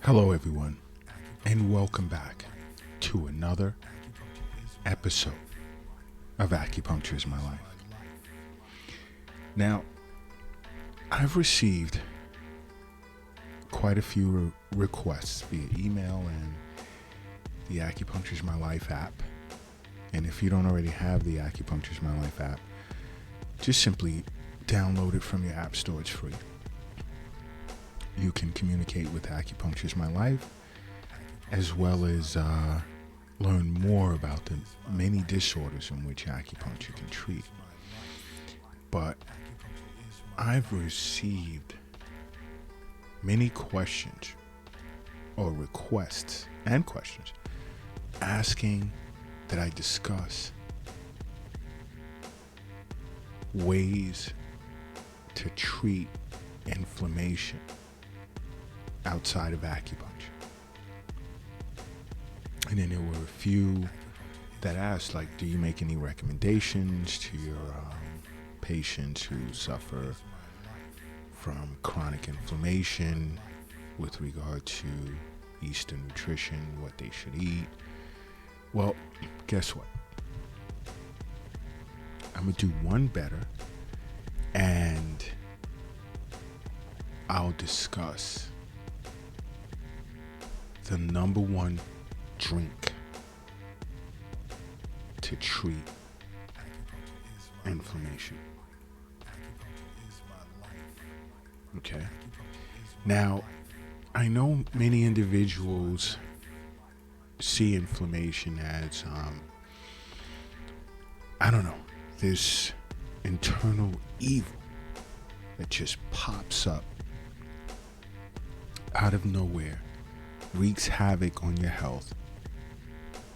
Hello, everyone, and welcome back to another episode of Acupuncture is My Life. Now, I've received quite a few requests via email and the Acupuncture is My Life app. And if you don't already have the Acupuncture is My Life app, just simply download it from your app store. It's free. You can communicate with Acupuncture is My Life, as well as learn more about the many disorders in which acupuncture can treat. But I've received many questions or requests and questions asking that I discuss ways to treat inflammation outside of acupuncture. And then there were a few that asked, like, do you make any recommendations to your patients who suffer from chronic inflammation with regard to Eastern nutrition, what they should eat? Well, guess what? I'm going to do one better, and I'll discuss the number one drink to treat inflammation. Okay. Now, I know many individuals see inflammation as, this internal evil that just pops up out of nowhere, wreaks havoc on your health,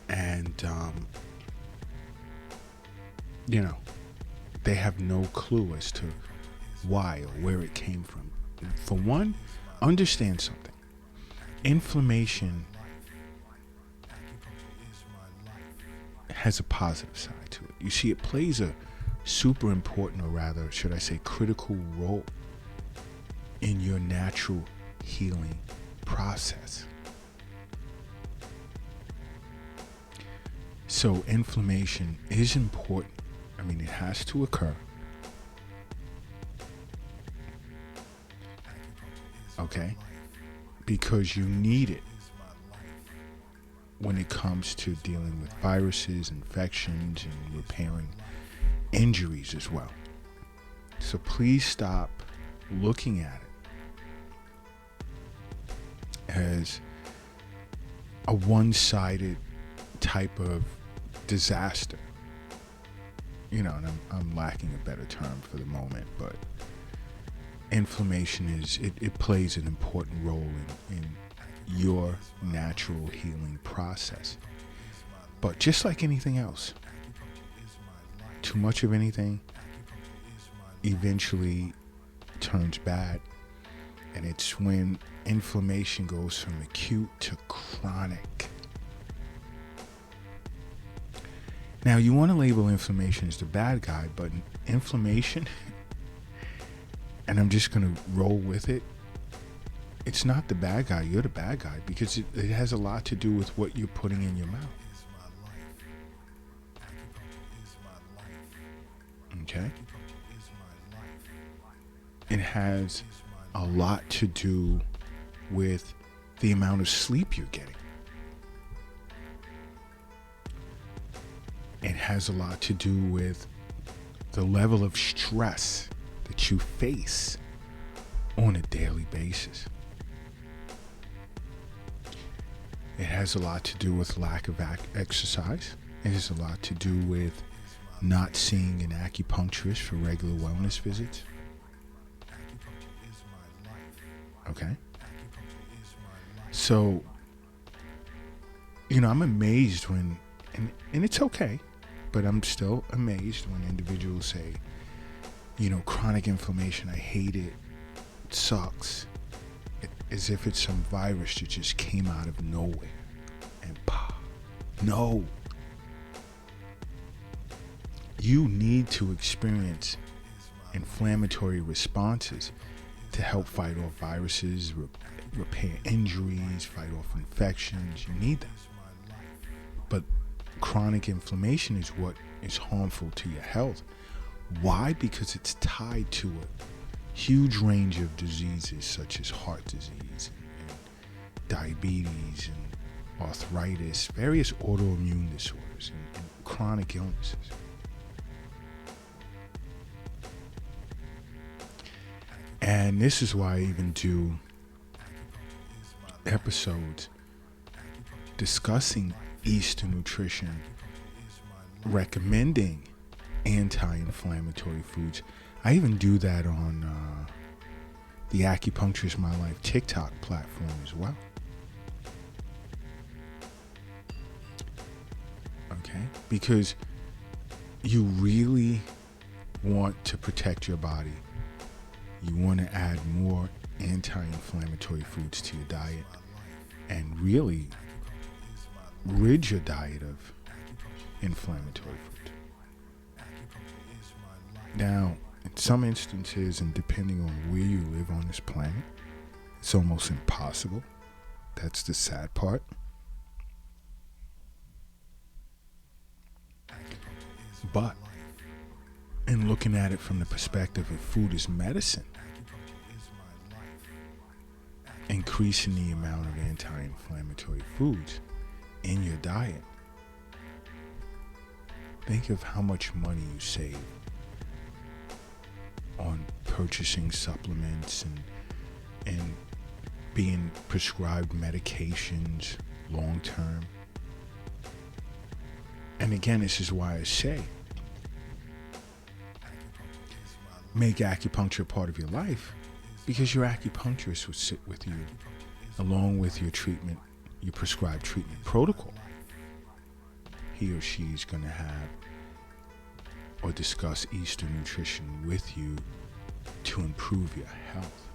and they have no clue as to why or where it came from. For one, understand something. Inflammation has a positive side to it. You see, it plays a super important, or rather, should I say, critical role in your natural healing process. So inflammation is important. I mean, it has to occur. Okay? Because you need it when it comes to dealing with viruses, infections, and repairing injuries as well. So please stop looking at it as a one-sided type of disaster. And I'm lacking a better term for the moment, but inflammation it plays an important role in your natural healing process. But just like anything else, too much of anything eventually turns bad. And it's when inflammation goes from acute to chronic. Now, you want to label inflammation as the bad guy, but inflammation, and I'm just going to roll with it, it's not the bad guy. You're the bad guy, because it has a lot to do with what you're putting in your mouth. Okay? It has a lot to do with the amount of sleep you're getting. It has a lot to do with the level of stress that you face on a daily basis. It has a lot to do with lack of exercise. It has a lot to do with not seeing an acupuncturist for regular wellness visits. Okay? So, I'm amazed when, and it's okay, but I'm still amazed when individuals say, chronic inflammation, I hate it, it sucks. As if it's some virus that just came out of nowhere and pop. No. You need to experience inflammatory responses to help fight off viruses, repair injuries, fight off infections. You need that. But chronic inflammation is what is harmful to your health. Why? Because it's tied to a huge range of diseases such as heart disease and diabetes and arthritis, various autoimmune disorders and chronic illnesses. And this is why I even do episodes discussing Eastern nutrition, recommending anti-inflammatory foods. I even do that on the Acupuncture is My Life TikTok platform as well. Okay? Because you really want to protect your body. You want to add more anti-inflammatory foods to your diet and really rid your diet of inflammatory food. Now, in some instances, and depending on where you live on this planet, it's almost impossible. That's the sad part. But in looking at it from the perspective of food is medicine, increasing the amount of anti-inflammatory foods in your diet, think of how much money you save on purchasing supplements and being prescribed medications long term. And again, this is why I say make acupuncture part of your life, because your acupuncturist will sit with you along with your treatment, your prescribed treatment protocol. He or she is going to have or discuss Eastern nutrition with you to improve your health.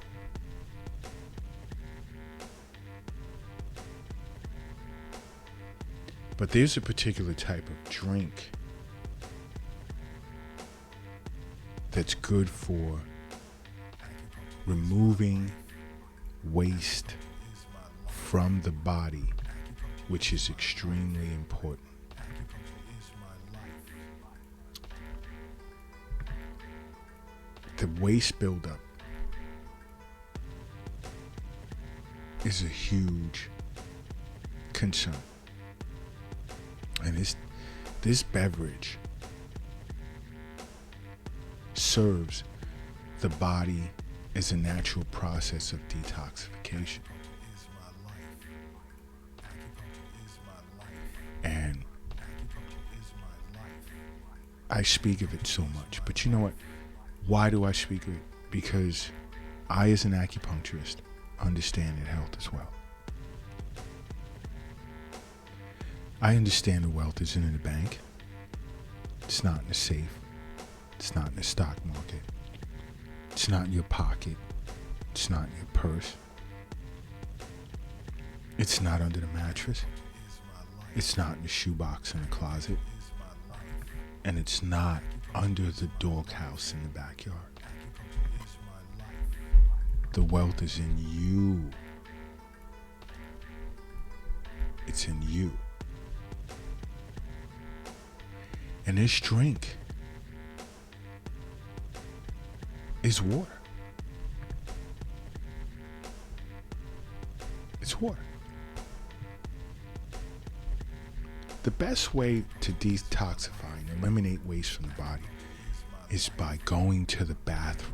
But there's a particular type of drink that's good for removing waste from the body, which is extremely important. The waste buildup is a huge concern. And this beverage serves the body as a natural process of detoxification. And I speak of it so much, but you know what? Why do I speak of it? Because I, as an acupuncturist, understand that health as well. I understand the wealth isn't in the bank. It's not in the safe. It's not in the stock market. It's not in your pocket. It's not in your purse. It's not under the mattress. It's not in the shoebox in the closet. And it's not under the doghouse in the backyard. The wealth is in you. It's in you. And this drink is water. It's water. The best way to detoxify and eliminate waste from the body is by going to the bathroom.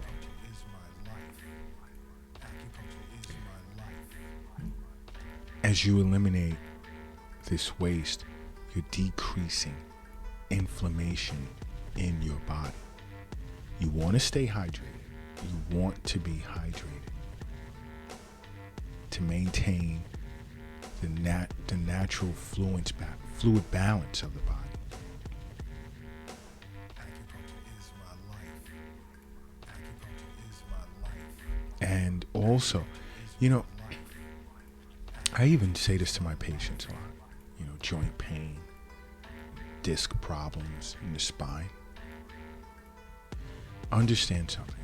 As you eliminate this waste, you're decreasing inflammation in your body. You want to stay hydrated. You want to be hydrated to maintain the natural fluid balance of the body. And also, I even say this to my patients a lot. Joint pain, disc problems in the spine. Understand something.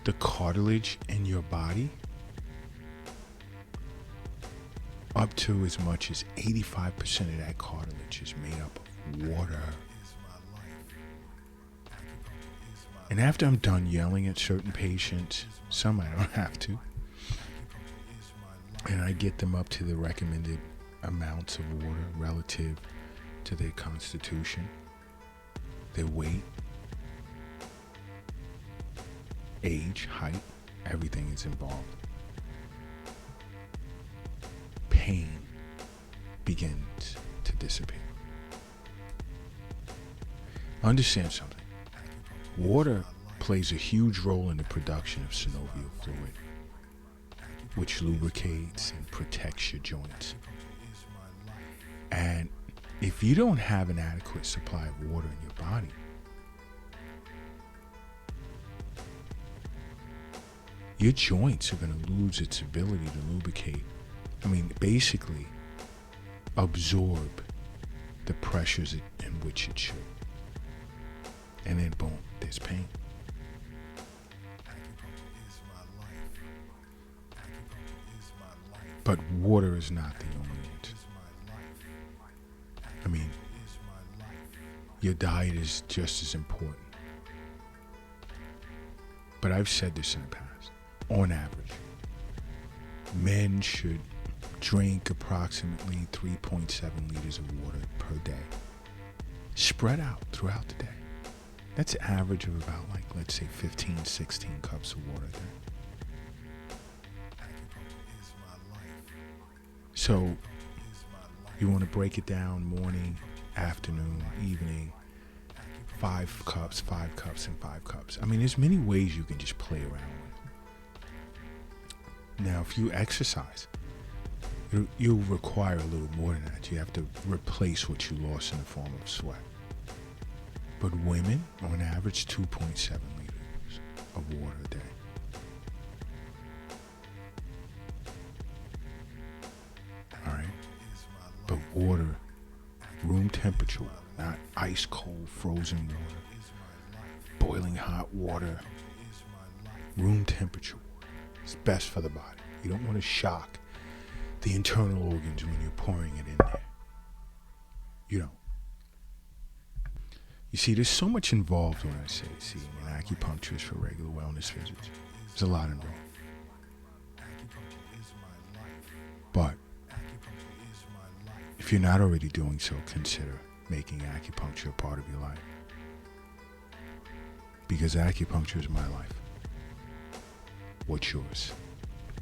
the cartilage in your body, up to as much as 85% of that cartilage is made up of water. And after I'm done yelling at certain patients, some I don't have to, and I get them up to the recommended amounts of water relative to their constitution, their weight, age, height, everything is involved. Pain begins to disappear. Understand something. Water plays a huge role in the production of synovial fluid, which lubricates and protects your joints. And if you don't have an adequate supply of water in your body, your joints are going to lose its ability to lubricate. Basically absorb the pressures in which it should. And then boom, there's pain. But water is not the only answer. Your diet is just as important. But I've said this in the past. On average, men should drink approximately 3.7 liters of water per day, spread out throughout the day. That's an average of about, let's say 15, 16 cups of water a day. So you want to break it down morning, afternoon, evening, 5 cups, and 5 cups. There's many ways you can just play around with. Now, if you exercise, you'll require a little more than that. You have to replace what you lost in the form of sweat. But women, on average, 2.7 liters of water a day. All right? But water, room temperature, not ice cold, frozen water, boiling hot water, room temperature water. It's best for the body. You don't want to shock the internal organs when you're pouring it in there. You don't. You see, there's so much involved when I say seeing an acupuncturist for regular wellness visits. There's a lot involved. But if you're not already doing so, consider making acupuncture a part of your life. Because acupuncture is my life. What's yours?